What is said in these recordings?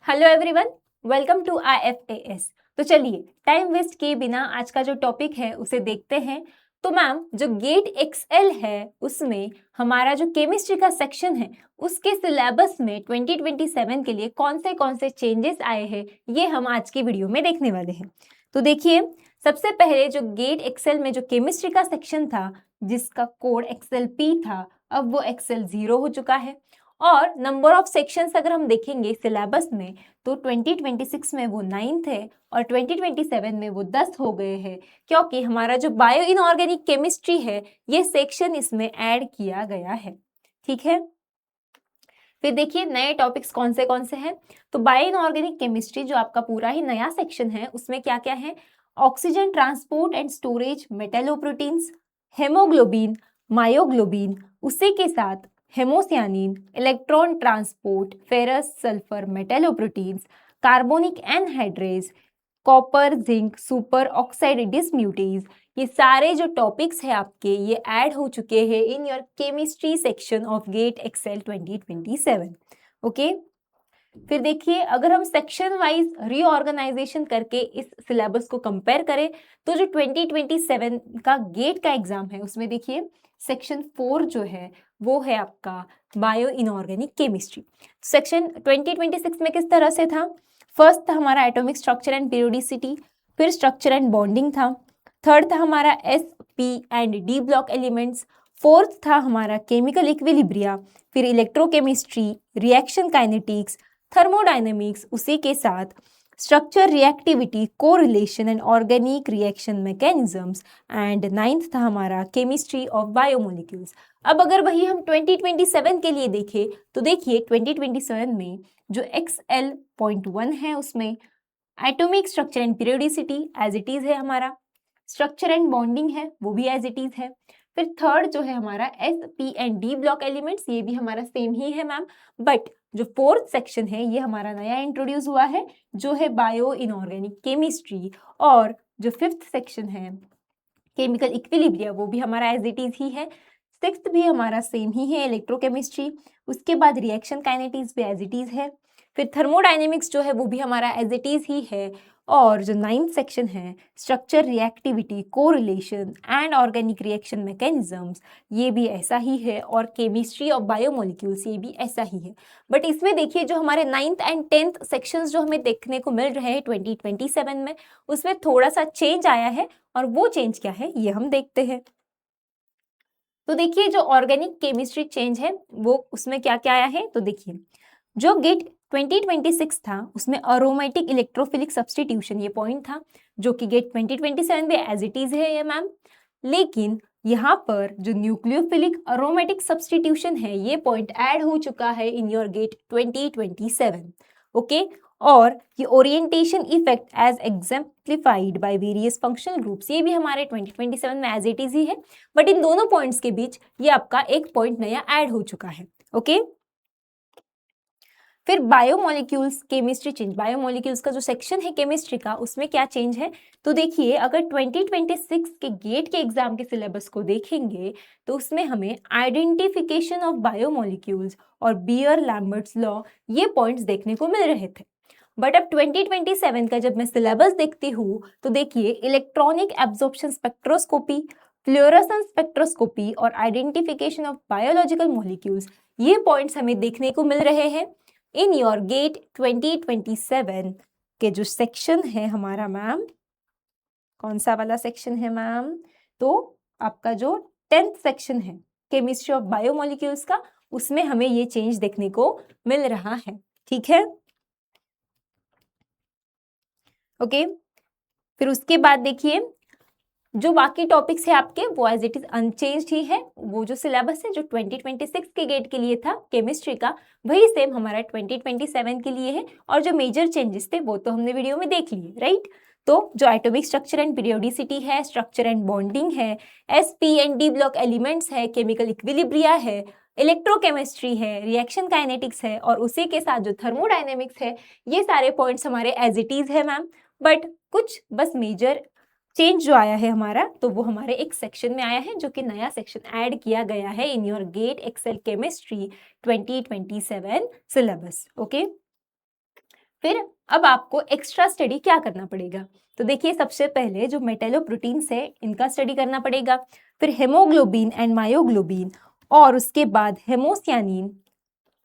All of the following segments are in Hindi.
Hello everyone, welcome to IFAS। तो चलिए टाइम वेस्ट किए बिना आज का जो टॉपिक है उसे देखते हैं। तो मैम जो गेट एक्सएल है उसमें हमारा जो केमिस्ट्री का सेक्शन है उसके सिलेबस में 2027 के लिए कौन से चेंजेस आए हैं ये हम आज की वीडियो में देखने वाले हैं। तो देखिए, सबसे पहले जो गेट एक्सएल में जो केमिस्ट्री का सेक्शन था जिसका कोड XLP था, अब वो XL0 हो चुका है। और नंबर ऑफ सेक्शंस अगर हम देखेंगे सिलेबस में तो 2026 में वो 9 थे और 2027 में वो 10 हो गए हैं, क्योंकि हमारा जो बायो इनऑर्गेनिक केमिस्ट्री है ये सेक्शन इसमें ऐड किया गया है। ठीक है, फिर देखिए नए टॉपिक्स कौन से हैं। तो बायो इनऑर्गेनिक केमिस्ट्री जो आपका पूरा ही नया सेक्शन है उसमें क्या क्या है, oxygen transport and storage metalloproteins, haemoglobin, myoglobin, उसी के साथ haemocyanin, electron transport, ferrous sulphur metalloproteins, carbonic anhydrase, copper zinc super oxide dismutase, ये सारे जो टॉपिक्स है आपके ये ऐड हो चुके हैं in your chemistry section of GATE XL 2027। Okay, फिर देखिए अगर हम सेक्शन वाइज रीऑर्गेनाइजेशन करके इस सिलेबस को कंपेयर करें तो जो 2027 का गेट का एग्जाम है उसमें देखिए सेक्शन 4 जो है वो है आपका बायो इनऑर्गेनिक केमिस्ट्री। सेक्शन 2026 में किस तरह से था, फर्स्ट था हमारा एटॉमिक स्ट्रक्चर एंड पीरियोडिसिटी, फिर स्ट्रक्चर एंड बॉन्डिंग था, थर्ड था हमारा SP&D ब्लॉक एलिमेंट्स, फोर्थ था हमारा केमिकल इक्विलिब्रिया, फिर इलेक्ट्रोकेमिस्ट्री, रिएक्शन काइनेटिक्स, थर्मोडायनेमिक्स, उसी के साथ structure reactivity correlation and organic reaction mechanisms, and ninth था हमारा केमिस्ट्री ऑफ बायोमोलिक्यूल्स। अब अगर वही हम 2027 के लिए देखें तो देखिए 2027 में जो XL.1 है उसमें atomic structure and periodicity as it is है हमारा, स्ट्रक्चर एंड बॉन्डिंग है वो भी एज इट इज है, फिर थर्ड जो है हमारा SP&D ब्लॉक एलिमेंट्स ये भी हमारा सेम ही है मैम, बट जो फोर्थ सेक्शन है ये हमारा नया इंट्रोड्यूस हुआ है जो है बायो इनऑर्गेनिक केमिस्ट्री, और जो फिफ्थ सेक्शन है केमिकल इक्विलिब्रिया वो भी हमारा एज इट इज ही है, सिक्स्थ भी हमारा सेम ही है इलेक्ट्रोकेमिस्ट्री, उसके बाद रिएक्शन काइनेटिक्स भी एज इट इज है, फिर थर्मोडायनेमिक्स जो है वो भी हमारा एज इट इज ही है, और जो नाइन्थ सेक्शन है structure reactivity correlation and organic reaction mechanisms ये भी ऐसा ही है, और केमिस्ट्री ऑफ बायोमोलिक्यूल्स ये भी ऐसा ही है। बट इसमें देखिए जो हमारे 9th एंड 10th सेक्शंस जो हमें देखने को मिल रहे हैं 2027 में उसमें थोड़ा सा चेंज आया है, और वो चेंज क्या है ये हम देखते हैं। तो देखिए जो ऑर्गेनिक केमिस्ट्री चेंज है वो उसमें क्या क्या आया है, तो देखिए जो गेट 2026 था उसमें अरोमेटिक इलेक्ट्रोफिलिक सब्स्टिट्यूशन ये पॉइंट था जो कि गेट 2027 में एज इट इज है ये मैम, लेकिन यहाँ पर जो न्यूक्लियोफिलिक अरोमेटिक सब्स्टिट्यूशन है ये पॉइंट ऐड हो चुका है इन योर गेट 2027। ओके, और ये orientation effect as exemplified by various functional groups ये भी हमारे 2027 में एज इट इज ही है, बट इन दोनों पॉइंट्स के बीच ये आपका एक पॉइंट नया ऐड हो चुका है। ओके, फिर बायोमोलिक्यूल्स केमिस्ट्री चेंज, बायोमोलिक्यूल्स का जो सेक्शन है केमिस्ट्री का उसमें क्या चेंज है, तो देखिए अगर 2026 के गेट के एग्जाम के सिलेबस को देखेंगे तो उसमें हमें आइडेंटिफिकेशन ऑफ बायोमोलिक्यूल्स और बियर लैम्बर्ट्स लॉ ये पॉइंट्स देखने को मिल रहे थे, बट अब 2027 का जब मैं सिलेबस देखती हूँ तो देखिए electronic absorption spectroscopy, fluorescence spectroscopy और आइडेंटिफिकेशन ऑफ बायोलॉजिकल मॉलिक्यूल्स ये पॉइंट्स हमें देखने को मिल रहे हैं इन योर गेट 2027 के जो सेक्शन है हमारा मैम, कौन सा वाला सेक्शन है मैम, तो आपका जो 10th सेक्शन है केमिस्ट्री ऑफ बायोमोलिक्यूल्स का उसमें हमें ये चेंज देखने को मिल रहा है। ठीक है, ओके, फिर उसके बाद देखिए जो बाकी टॉपिक्स है आपके वो एज इट इज अनचेंज्ड ही है, वो जो सिलेबस है जो 2026 के गेट के लिए था केमिस्ट्री का वही सेम हमारा 2027 के लिए है, और जो मेजर चेंजेस थे वो तो हमने वीडियो में देख लिए राइट। तो जो एटॉमिक स्ट्रक्चर एंड पीरियोडिसिटी है, स्ट्रक्चर एंड बॉन्डिंग है, SP&D ब्लॉक एलिमेंट्स है, केमिकल इक्विलिब्रिया है, इलेक्ट्रोकेमिस्ट्री है, रिएक्शन काइनेटिक्स है, और उसी के साथ जो थर्मोडायनेमिक्स है ये सारे पॉइंट्स हमारे एज इट इज है मैम, बट कुछ बस मेजर चेंज जो आया है हमारा तो वो हमारे एक सेक्शन में आया है जो कि नया सेक्शन ऐड किया गया है in your GATE XL chemistry 2027 syllabus. Okay, फिर अब आपको एक्स्ट्रा स्टडी क्या करना पड़ेगा? तो देखिए, सबसे पहले जो मेटेलोप्रोटीन्स है इनका स्टडी करना पड़ेगा, फिर हेमोग्लोबिन एंड मायोग्लोबिन, और उसके बाद haemocyanin,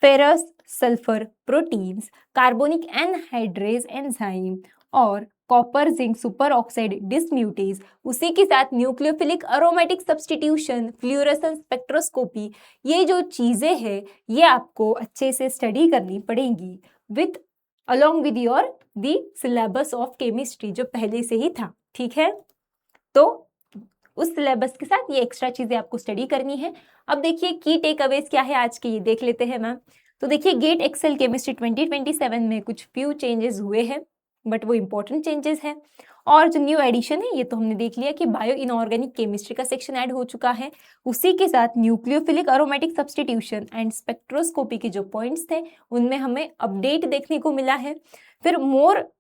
ferrous, sulphur proteins, carbonic anhydrase enzyme, और copper zinc super oxide dismutase, उसी के साथ nucleophilic aromatic substitution, fluorescence spectroscopy. ये जो चीजें हैं ये आपको अच्छे से स्टडी करनी पड़ेंगी with along with your the syllabus of chemistry जो पहले से ही था। ठीक है, तो उस सिलेबस के साथ ये एक्स्ट्रा चीजें आपको स्टडी करनी है। अब देखिए की टेक अवेज क्या है आज के, ये देख लेते हैं मैम। तो देखिए, गेट एक्सेल केमिस्ट्री 2027 में कुछ फ्यू चेंजेस हुए हैं, बट वो इंपॉर्टेंट चेंजेस हैं। और जो न्यू एडिशन है ये तो हमने देख लिया कि बायो इनऑर्गेनिक केमिस्ट्री का सेक्शन ऐड हो चुका है। उसी के साथ nucleophilic aromatic substitution and spectroscopy के जो पॉइंट्स थे उनमें हमें अपडेट देखने को मिला है। फिर मोर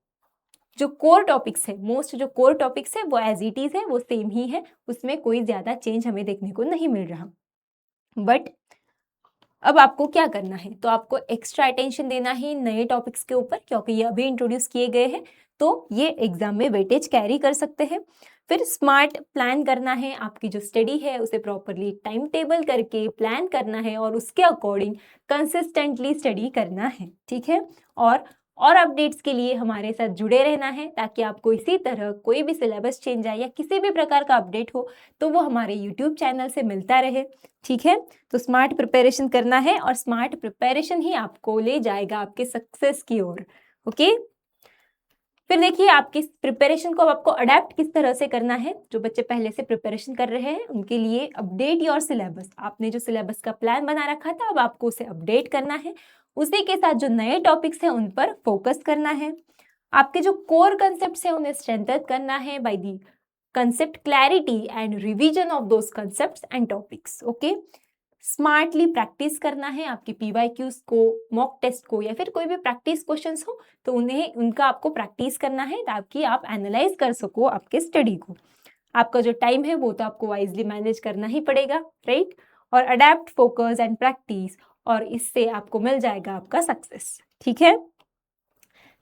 जो कोर टॉपिक्स है, मोस्ट जो कोर टॉपिक्स है वो एज इट इज है, वो सेम ही है, उसमें कोई ज्यादा चेंज हमें देखने को नहीं मिल रहा। बट अब आपको क्या करना है, तो आपको एक्स्ट्रा अटेंशन देना है नए टॉपिक्स के ऊपर, क्योंकि ये अभी इंट्रोड्यूस किए गए हैं तो ये एग्जाम में वेटेज कैरी कर सकते हैं। फिर स्मार्ट प्लान करना है, आपकी जो स्टडी है उसे प्रॉपरली टाइम टेबल करके प्लान करना है और उसके अकॉर्डिंग कंसिस्टेंटली स्टडी करना है। ठीक है, और अपडेट्स के लिए हमारे साथ जुड़े रहना है, ताकि आपको इसी तरह कोई भी सिलेबस चेंज आए या किसी भी प्रकार का अपडेट हो तो वो हमारे यूट्यूब चैनल से मिलता रहे। ठीक है, तो स्मार्ट प्रिपरेशन करना है और स्मार्ट प्रिपरेशन ही आपको ले जाएगा आपके सक्सेस की ओर। ओके, फिर देखिए आपकी प्रिपरेशन को अब आपको अडेप्ट किस तरह से करना है। जो बच्चे पहले से प्रिपरेशन कर रहे हैं उनके लिए अपडेट योर सिलेबस, आपने जो सिलेबस का प्लान बना रखा था अब आपको उसे अपडेट करना है। उसी के साथ जो नए टॉपिक्स हैं उन पर फोकस करना है। आपके जो कोर कंसेप्ट्स हैं उन्हें स्ट्रेंथन करना है by the concept clarity and revision of those concepts and topics. Okay, smartly practice करना है, आपकी पीवाईक्यूज को, मॉक टेस्ट को, या फिर कोई भी प्रैक्टिस क्वेश्चंस हो तो उनका आपको प्रैक्टिस करना है ताकि आप एनालाइज कर सको आपके स्टडी को। आपका जो टाइम है वो तो आपको वाइजली मैनेज करना ही पड़ेगा, राइट। और अडेप्ट, फोकस एंड प्रैक्टिस, और इससे आपको मिल जाएगा आपका सक्सेस। ठीक है,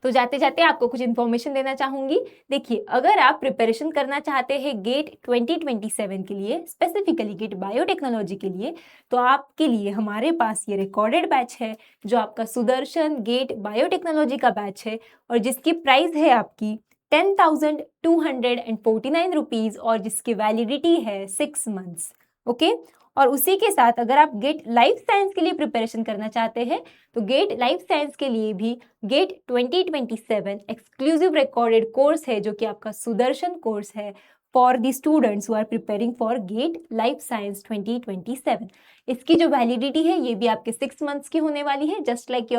तो जाते जाते आपको कुछ इन्फॉर्मेशन देना चाहूंगी। देखिए, अगर आप प्रिपरेशन करना चाहते हैं गेट 2027 के लिए, स्पेसिफिकली गेट बायोटेक्नोलॉजी के लिए, तो आपके लिए हमारे पास ये रिकॉर्डेड बैच है जो आपका सुदर्शन गेट बायोटेक्नोलॉजी का बैच है, और जिसकी प्राइस है आपकी 10,249 रुपीज, और जिसकी वैलिडिटी है 6 मंथ्स। ओके, और उसी के साथ अगर आप गेट लाइफ साइंस के लिए प्रिपरेशन करना चाहते हैं तो गेट लाइफ साइंस के लिए भी गेट 2027 एक्सक्लूसिव रिकॉर्डेड कोर्स है, जो कि आपका सुदर्शन कोर्स है for the students who are preparing for GATE life science 2027। इसकी जो वैलिडिटी है ये भी आपके 6 मंथ्स की होने वाली है, just like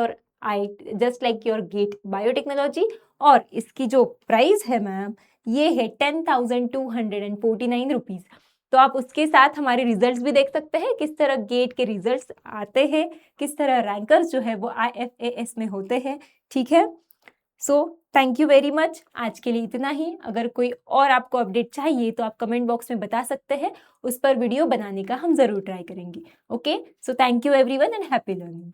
your GATE biotechnology. और इसकी जो प्राइस है मैम ये है 10,249 रुपीज। तो आप उसके साथ हमारे रिजल्ट्स भी देख सकते हैं, किस तरह गेट के रिजल्ट्स आते हैं, किस तरह रैंकर्स जो है वो IFAS में होते हैं। ठीक है, so thank you very much, आज के लिए इतना ही। अगर कोई और आपको अपडेट चाहिए तो आप कमेंट बॉक्स में बता सकते हैं, उस पर वीडियो बनाने का हम जरूर ट्राई करेंगे। Okay, so thank you everyone and happy learning.